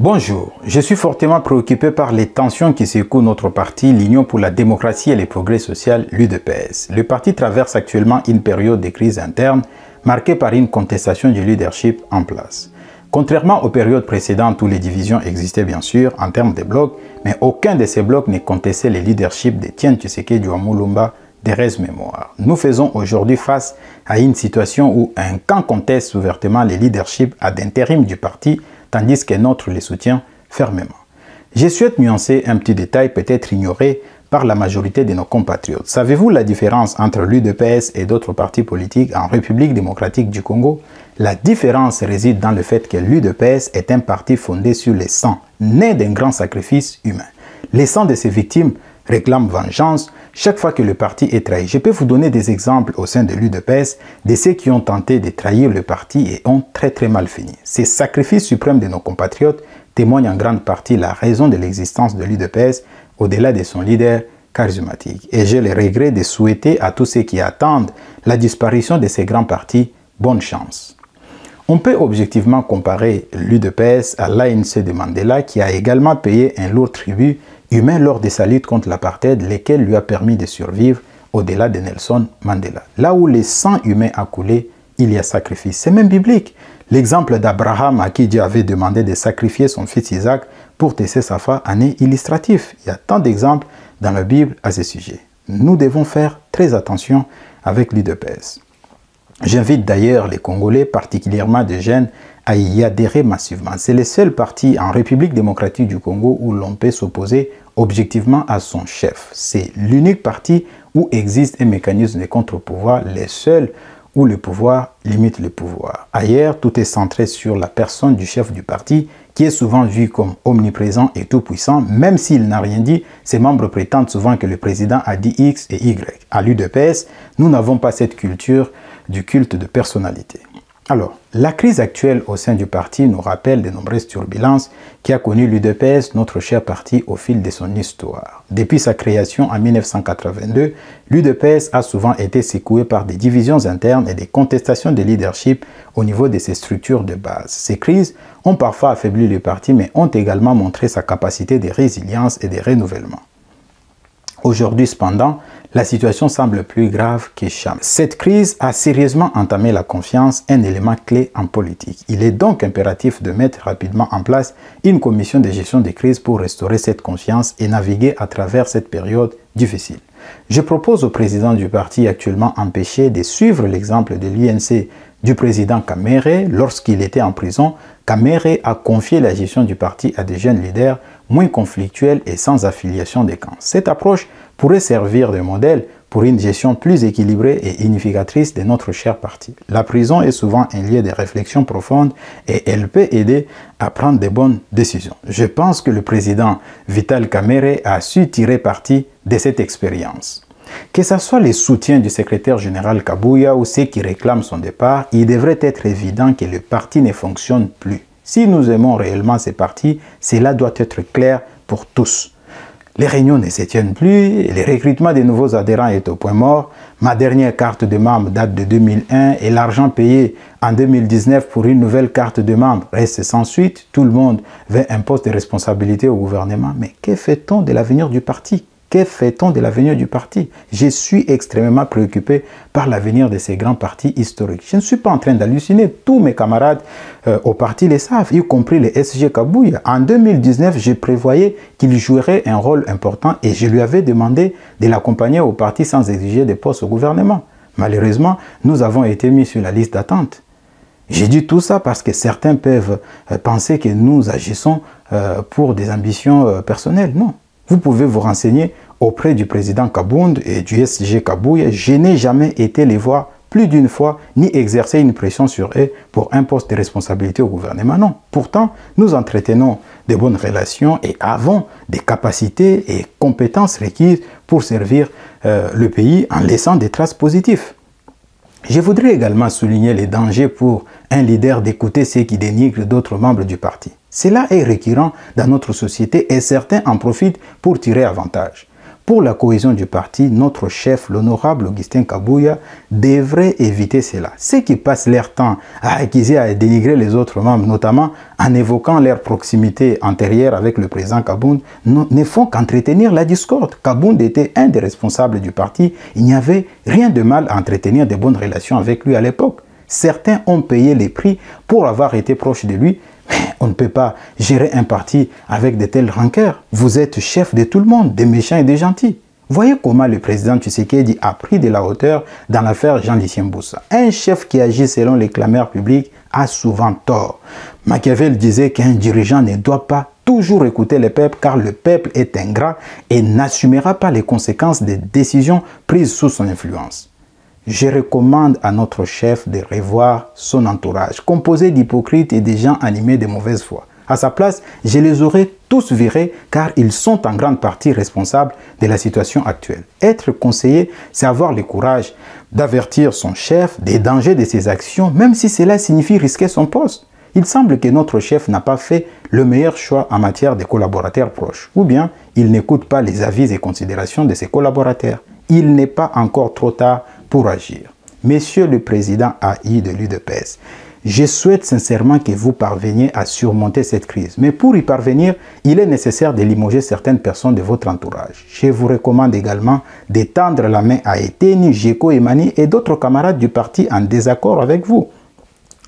Bonjour, je suis fortement préoccupé par les tensions qui secouent notre parti, l'Union pour la démocratie et les progrès sociaux, l'UDPS. Le parti traverse actuellement une période de crise interne marquée par une contestation du leadership en place. Contrairement aux périodes précédentes où les divisions existaient bien sûr en termes de blocs, mais aucun de ces blocs ne contestait le leadership de Etienne Tshisekedi Mulumba d'Erez Mémoire. Nous faisons aujourd'hui face à une situation où un camp conteste ouvertement le leadership ad intérim du parti, tandis qu'un autre les soutient fermement. Je souhaite nuancer un petit détail peut-être ignoré par la majorité de nos compatriotes. Savez-vous la différence entre l'UDPS et d'autres partis politiques en République démocratique du Congo? La différence réside dans le fait que l'UDPS est un parti fondé sur le sang, né d'un grand sacrifice humain. Les sangs de ses victimes réclament vengeance chaque fois que le parti est trahi. Je peux vous donner des exemples au sein de l'UDPS de ceux qui ont tenté de trahir le parti et ont très mal fini. Ces sacrifices suprêmes de nos compatriotes témoignent en grande partie la raison de l'existence de l'UDPS au-delà de son leader charismatique. Et j'ai le regret de souhaiter à tous ceux qui attendent la disparition de ces grands partis bonne chance. On peut objectivement comparer l'UDPS à l'ANC de Mandela qui a également payé un lourd tribut humain lors de sa lutte contre l'apartheid, lequel lui a permis de survivre au-delà de Nelson Mandela. Là où le sang humain a coulé, il y a sacrifice. C'est même biblique. L'exemple d'Abraham à qui Dieu avait demandé de sacrifier son fils Isaac pour tesser sa foi en est illustratif. Il y a tant d'exemples dans la Bible à ce sujet. Nous devons faire très attention avec l'UDPS. J'invite d'ailleurs les Congolais, particulièrement des jeunes, à y adhérer massivement. C'est le seul parti en République démocratique du Congo où l'on peut s'opposer objectivement à son chef. C'est l'unique parti où existe un mécanisme de contre-pouvoir, le seul où le pouvoir limite le pouvoir. Ailleurs, tout est centré sur la personne du chef du parti, qui est souvent vu comme omniprésent et tout-puissant. Même s'il n'a rien dit, ses membres prétendent souvent que le président a dit X et Y. À l'UDPS, nous n'avons pas cette culture du culte de personnalité. Alors, la crise actuelle au sein du parti nous rappelle de nombreuses turbulences qui a connu l'UDPS, notre cher parti, au fil de son histoire. Depuis sa création en 1982, l'UDPS a souvent été secouée par des divisions internes et des contestations de leadership au niveau de ses structures de base. Ces crises ont parfois affaibli le parti, mais ont également montré sa capacité de résilience et de renouvellement. Aujourd'hui, cependant, la situation semble plus grave que jamais. Cette crise a sérieusement entamé la confiance, un élément clé en politique. Il est donc impératif de mettre rapidement en place une commission de gestion des crises pour restaurer cette confiance et naviguer à travers cette période difficile. Je propose au président du parti actuellement empêché de suivre l'exemple de l'UNC du président Kamere. Lorsqu'il était en prison, Kamere a confié la gestion du parti à des jeunes leaders moins conflictuels et sans affiliation des camps. Cette approche pourrait servir de modèle pour une gestion plus équilibrée et unificatrice de notre cher parti. La prison est souvent un lieu de réflexion profonde et elle peut aider à prendre de bonnes décisions. Je pense que le président Vital Kamerhe a su tirer parti de cette expérience. Que ce soit les soutiens du secrétaire général Kabuya ou ceux qui réclament son départ, il devrait être évident que le parti ne fonctionne plus. Si nous aimons réellement ce parti, cela doit être clair pour tous. Les réunions ne se tiennent plus, le recrutement des nouveaux adhérents est au point mort. Ma dernière carte de membre date de 2001 et l'argent payé en 2019 pour une nouvelle carte de membre reste sans suite. Tout le monde veut un poste de responsabilité au gouvernement. Mais que fait-on de l'avenir du parti ? Que fait-on de l'avenir du parti? Je suis extrêmement préoccupé par l'avenir de ces grands partis historiques. Je ne suis pas en train d'halluciner. Tous mes camarades au parti le savent, y compris les SG Kabuya. En 2019, je prévoyais qu'il jouerait un rôle important et je lui avais demandé de l'accompagner au parti sans exiger des postes au gouvernement. Malheureusement, nous avons été mis sur la liste d'attente. J'ai dit tout ça parce que certains peuvent penser que nous agissons pour des ambitions personnelles. Non. Vous pouvez vous renseigner auprès du président Kabound et du SG Kabuya. Je n'ai jamais été les voir plus d'une fois ni exercer une pression sur eux pour un poste de responsabilité au gouvernement. Non. Pourtant, nous entretenons de bonnes relations et avons des capacités et compétences requises pour servir le pays en laissant des traces positives. Je voudrais également souligner les dangers pour un leader d'écouter ceux qui dénigrent d'autres membres du parti. Cela est récurrent dans notre société et certains en profitent pour tirer avantage. Pour la cohésion du parti, notre chef, l'honorable Augustin Kabuya, devrait éviter cela. Ceux qui passent leur temps à accuser, à dénigrer les autres membres, notamment en évoquant leur proximité antérieure avec le président Kabound, ne font qu'entretenir la discorde. Kabound était un des responsables du parti. Il n'y avait rien de mal à entretenir de bonnes relations avec lui à l'époque. Certains ont payé les prix pour avoir été proches de lui, mais on ne peut pas gérer un parti avec de telles rancœurs. Vous êtes chef de tout le monde, des méchants et des gentils. Voyez comment le président Tshisekedi a pris de la hauteur dans l'affaire Jean-Lucien Boussa. Un chef qui agit selon les clameurs publiques a souvent tort. Machiavel disait qu'un dirigeant ne doit pas toujours écouter le peuple car le peuple est ingrat et n'assumera pas les conséquences des décisions prises sous son influence. Je recommande à notre chef de revoir son entourage, composé d'hypocrites et de gens animés de mauvaise foi. À sa place, je les aurais tous virés car ils sont en grande partie responsables de la situation actuelle. Être conseiller, c'est avoir le courage d'avertir son chef des dangers de ses actions, même si cela signifie risquer son poste. Il semble que notre chef n'a pas fait le meilleur choix en matière de collaborateurs proches, ou bien il n'écoute pas les avis et considérations de ses collaborateurs. Il n'est pas encore trop tard pour agir. Monsieur le Président AI de l'UDPS, je souhaite sincèrement que vous parveniez à surmonter cette crise. Mais pour y parvenir, il est nécessaire de limoger certaines personnes de votre entourage. Je vous recommande également d'étendre la main à Eteni, Jeko, Emani et d'autres camarades du parti en désaccord avec vous.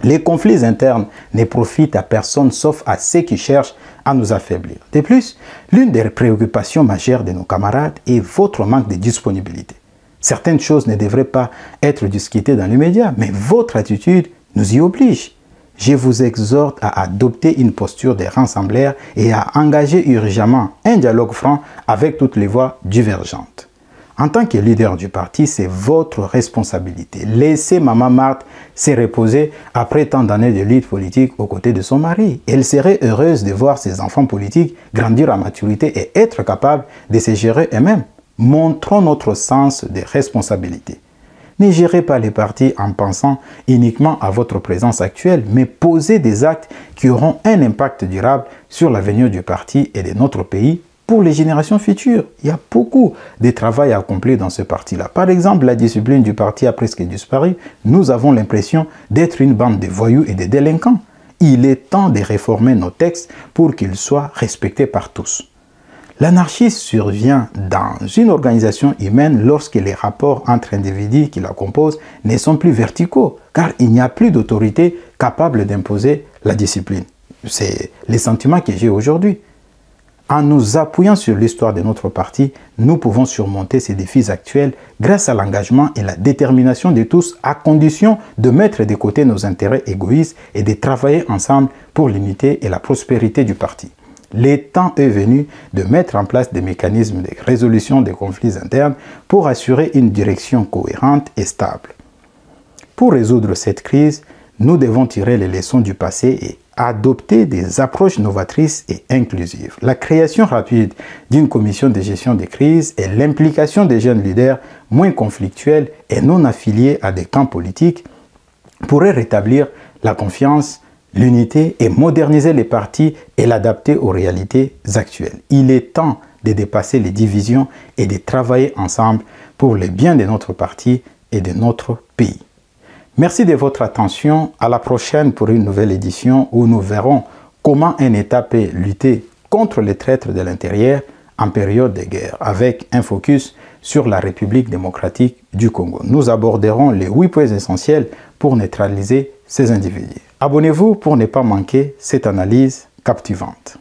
Les conflits internes ne profitent à personne sauf à ceux qui cherchent à nous affaiblir. De plus, l'une des préoccupations majeures de nos camarades est votre manque de disponibilité. Certaines choses ne devraient pas être discutées dans les médias, mais votre attitude nous y oblige. Je vous exhorte à adopter une posture de rassembleur et à engager urgemment un dialogue franc avec toutes les voix divergentes. En tant que leader du parti, c'est votre responsabilité. Laissez Maman Marthe se reposer après tant d'années de lutte politique aux côtés de son mari. Elle serait heureuse de voir ses enfants politiques grandir à maturité et être capables de se gérer eux-mêmes. Montrons notre sens de responsabilité. Ne gérez pas les partis en pensant uniquement à votre présence actuelle, mais posez des actes qui auront un impact durable sur l'avenir du parti et de notre pays pour les générations futures. Il y a beaucoup de travail à accomplir dans ce parti-là. Par exemple, la discipline du parti a presque disparu. Nous avons l'impression d'être une bande de voyous et de délinquants. Il est temps de réformer nos textes pour qu'ils soient respectés par tous. L'anarchie survient dans une organisation humaine lorsque les rapports entre individus qui la composent ne sont plus verticaux, car il n'y a plus d'autorité capable d'imposer la discipline. C'est les sentiments que j'ai aujourd'hui. En nous appuyant sur l'histoire de notre parti, nous pouvons surmonter ces défis actuels grâce à l'engagement et la détermination de tous, à condition de mettre de côté nos intérêts égoïstes et de travailler ensemble pour l'unité et la prospérité du parti. Le temps est venu de mettre en place des mécanismes de résolution des conflits internes pour assurer une direction cohérente et stable. Pour résoudre cette crise, nous devons tirer les leçons du passé et adopter des approches novatrices et inclusives. La création rapide d'une commission de gestion des crises et l'implication des jeunes leaders moins conflictuels et non affiliés à des camps politiques pourraient rétablir la confiance, l'unité et moderniser les partis et l'adapter aux réalités actuelles. Il est temps de dépasser les divisions et de travailler ensemble pour le bien de notre parti et de notre pays. Merci de votre attention. À la prochaine pour une nouvelle édition où nous verrons comment un État peut lutter contre les traîtres de l'intérieur en période de guerre avec un focus sur la République démocratique du Congo. Nous aborderons les 8 points essentiels pour neutraliser ces individus. Abonnez-vous pour ne pas manquer cette analyse captivante.